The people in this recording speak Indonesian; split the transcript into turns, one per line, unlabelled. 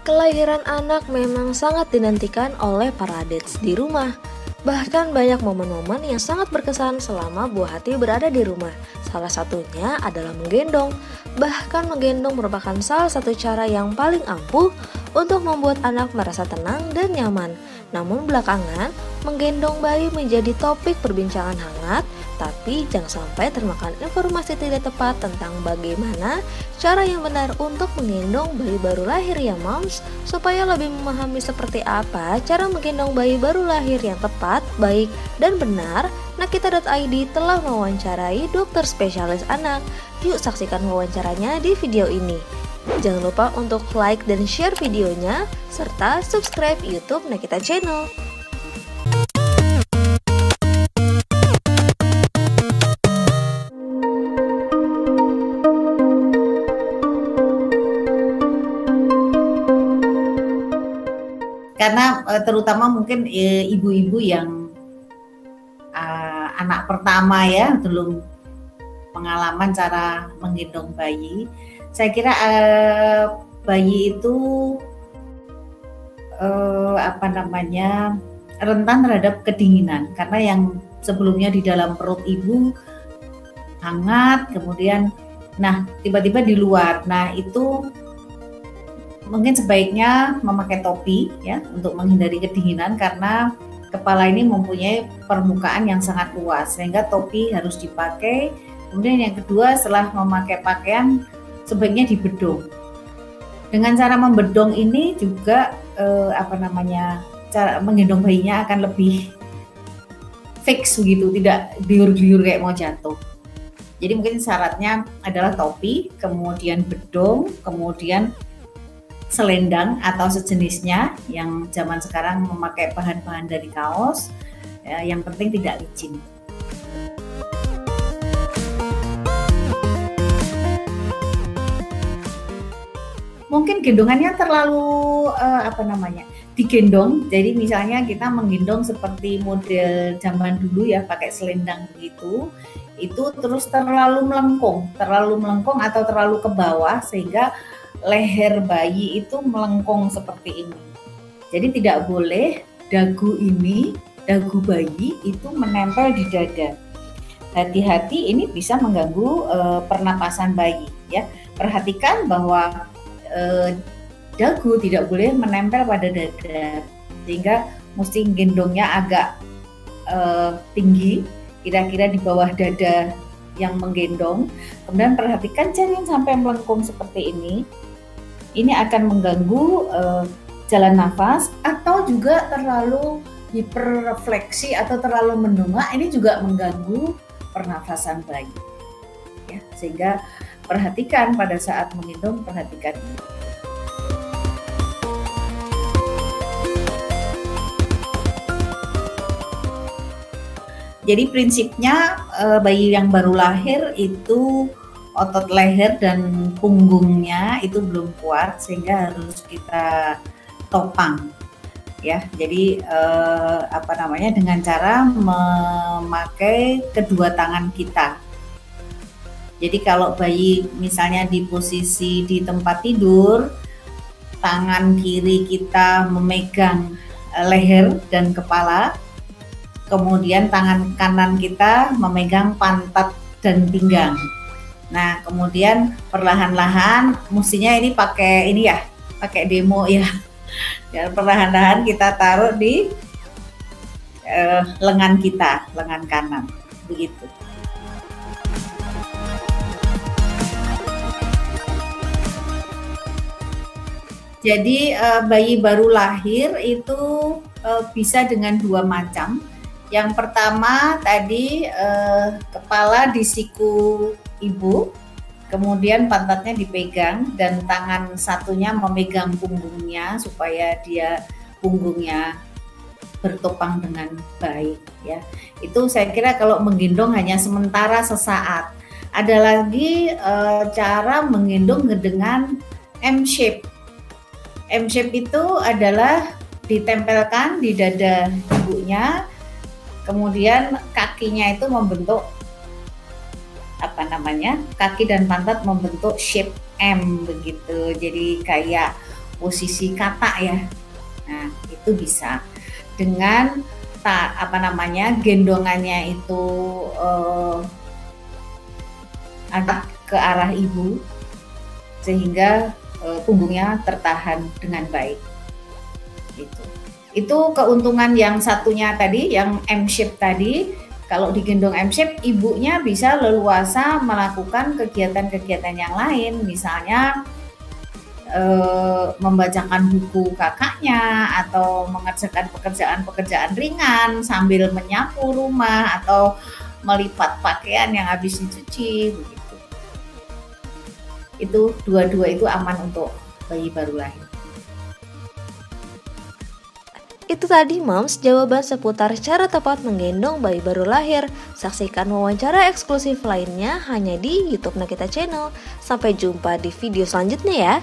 Kelahiran anak memang sangat dinantikan oleh para dads di rumah. Bahkan banyak momen-momen yang sangat berkesan selama buah hati berada di rumah. Salah satunya adalah menggendong. Bahkan menggendong merupakan salah satu cara yang paling ampuh untuk membuat anak merasa tenang dan nyaman. Namun belakangan, menggendong bayi menjadi topik perbincangan hangat, tapi jangan sampai termakan informasi tidak tepat tentang bagaimana cara yang benar untuk menggendong bayi baru lahir ya moms. Supaya lebih memahami seperti apa cara menggendong bayi baru lahir yang tepat, baik, dan benar, Nakita.id telah mewawancarai dokter spesialis anak. Yuk saksikan wawancaranya di video ini. Jangan lupa untuk like dan share videonya, serta subscribe YouTube Nakita Channel.
Karena terutama mungkin ibu-ibu yang anak pertama ya, belum pengalaman cara menggendong bayi. Saya kira bayi itu rentan terhadap kedinginan, karena yang sebelumnya di dalam perut ibu hangat, kemudian tiba-tiba di luar. Nah, itu mungkin sebaiknya memakai topi ya untuk menghindari kedinginan, karena kepala ini mempunyai permukaan yang sangat luas sehingga topi harus dipakai. Kemudian yang kedua, setelah memakai pakaian sebaiknya dibedong. Dengan cara membedong ini juga cara menggendong bayinya akan lebih fix begitu, tidak biur-biur kayak mau jatuh. Jadi mungkin syaratnya adalah topi, kemudian bedong, kemudian selendang atau sejenisnya yang zaman sekarang memakai bahan-bahan dari kaos, yang penting tidak licin. Mungkin gendongannya terlalu digendong, jadi misalnya kita menggendong seperti model zaman dulu ya, pakai selendang begitu, itu terus terlalu melengkung atau terlalu ke bawah sehingga leher bayi itu melengkung seperti ini. Jadi tidak boleh dagu bayi itu menempel di dada. Hati-hati, ini bisa mengganggu pernapasan bayi ya. Perhatikan bahwa dagu tidak boleh menempel pada dada, sehingga mesti gendongnya agak tinggi, kira-kira di bawah dada yang menggendong. Kemudian perhatikan jangan sampai melengkung seperti ini. Ini akan mengganggu jalan nafas, atau juga terlalu hiperrefleksi atau terlalu mendongak, ini juga mengganggu pernafasan bayi ya, sehingga perhatikan pada saat menggendong, perhatikan ini. Jadi prinsipnya bayi yang baru lahir itu otot leher dan punggungnya itu belum kuat, sehingga harus kita topang ya. Jadi dengan cara memakai kedua tangan kita. Jadi kalau bayi misalnya di posisi di tempat tidur, tangan kiri kita memegang leher dan kepala, kemudian tangan kanan kita memegang pantat dan pinggang. Nah, kemudian perlahan-lahan, mestinya ini pakai demo ya. Dan perlahan-lahan kita taruh di lengan kita, lengan kanan, begitu. Jadi bayi baru lahir itu bisa dengan dua macam. Yang pertama tadi kepala di siku ibu, kemudian pantatnya dipegang dan tangan satunya memegang punggungnya supaya punggungnya bertopang dengan baik ya. Itu saya kira kalau menggendong hanya sementara sesaat. Ada lagi cara menggendong dengan M-shape. M-shape itu adalah ditempelkan di dada ibunya, kemudian kakinya itu membentuk kaki dan pantat membentuk shape M begitu. Jadi kayak posisi katak ya. Nah, itu bisa dengan gendongannya itu agak ke arah ibu sehingga punggungnya tertahan dengan baik. Itu keuntungan yang satunya tadi, yang M-shape tadi. Kalau digendong M-shape, ibunya bisa leluasa melakukan kegiatan-kegiatan yang lain, misalnya membacakan buku kakaknya atau mengerjakan pekerjaan-pekerjaan ringan sambil menyapu rumah atau melipat pakaian yang habis dicuci begitu. Itu dua-dua itu aman untuk bayi baru lahir.
Itu tadi Moms jawaban seputar cara tepat menggendong bayi baru lahir. Saksikan wawancara eksklusif lainnya hanya di YouTube Nakita Channel. Sampai jumpa di video selanjutnya ya.